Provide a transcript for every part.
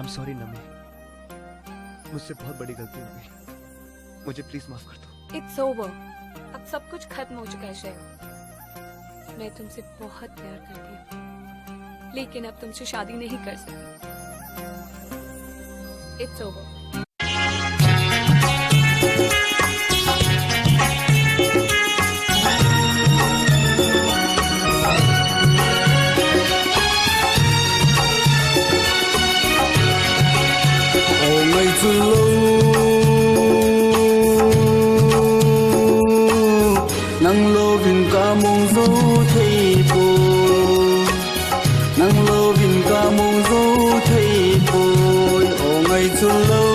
सॉरी नमी, मुझसे बहुत बड़ी गलती हो गई, मुझे प्लीज माफ कर दो। इट्स ओवर, अब सब कुछ खत्म हो चुका है श्रेया। मैं तुमसे बहुत प्यार करती हूँ, लेकिन अब तुमसे शादी नहीं कर सकती। It's over. nắng lô vinh ca mong dấu thấy bồi, nắng lô vinh ca mong dấu thấy bồi, ô ngày xuân lâu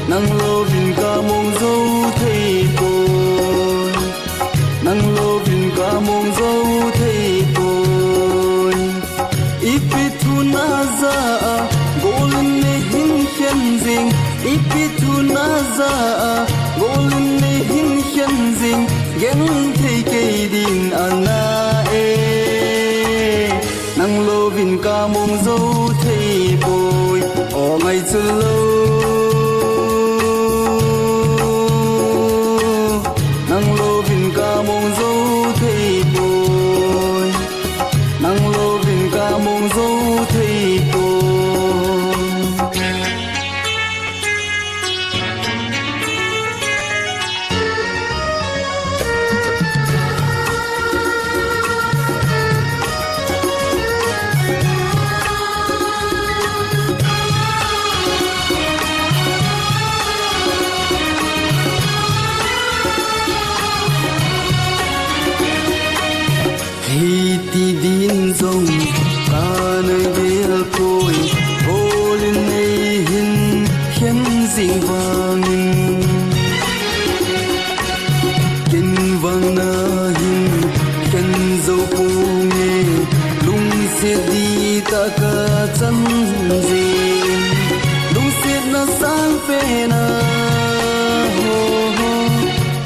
nắng lô vinh ca mong dấu thấy bồi, nắng lô vinh ca mong dấu thấy bồi, ipitu naza golden ne hin khen ding, ipitu naza golden ne hin khen ding, gen thấy cây din ana e, nang lo vin ca mong dấu thấy bồi, ô ngày xuân lâu nang lo vin ca mong dấu thấy bồi, nang lo vin ca mong dấu thấy bồi. Khi ti din dòng ta nơi bia cội, vô lên này hin khiến dinh vang kinh vang na hin khiến dấu cô nghe lung sẽ đi ta cả chân gì lung sẽ na sang pe na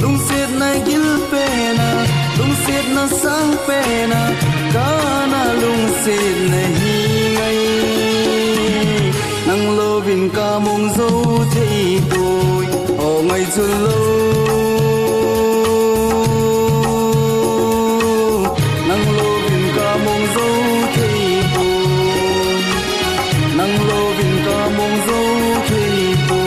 lung sẽ na gil pe na lung sẽ na sang pe na kana lung sẽ nahi ngay nang lo vin ca mong dấu thấy bồi, ô ngày xuân lâu nang lo vin ca mong dấu thấy bồi, nang lo vin ca mong dấu thấy bồi.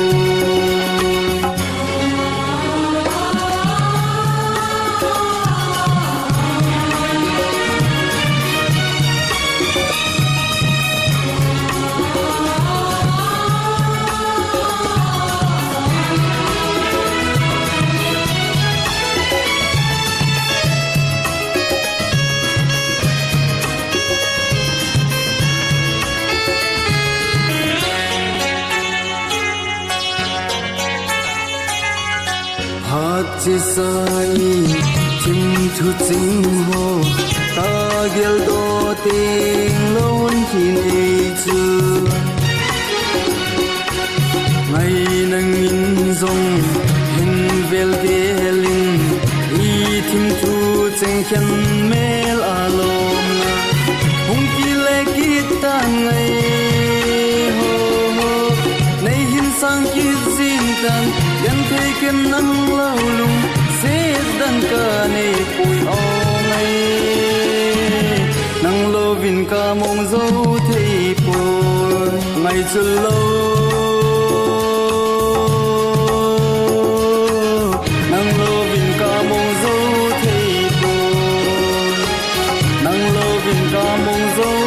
Chỉ sai chim thu chim hồ ta gel do tiếng lôn khi này chưa ngày nắng in dòng hình vel velin y thim thu cheng khen mel alom hung ki le ki ta ngày ho ho nay hin sang ki zin tan yan thấy ken nang lao lung sẽ đan ca này bụi ong ấy nang lo vin ca mong dấu thấy bồi ngày xuân lâu nang lo vin ca mong dấu thấy bồi nang lo vin ca mong dấu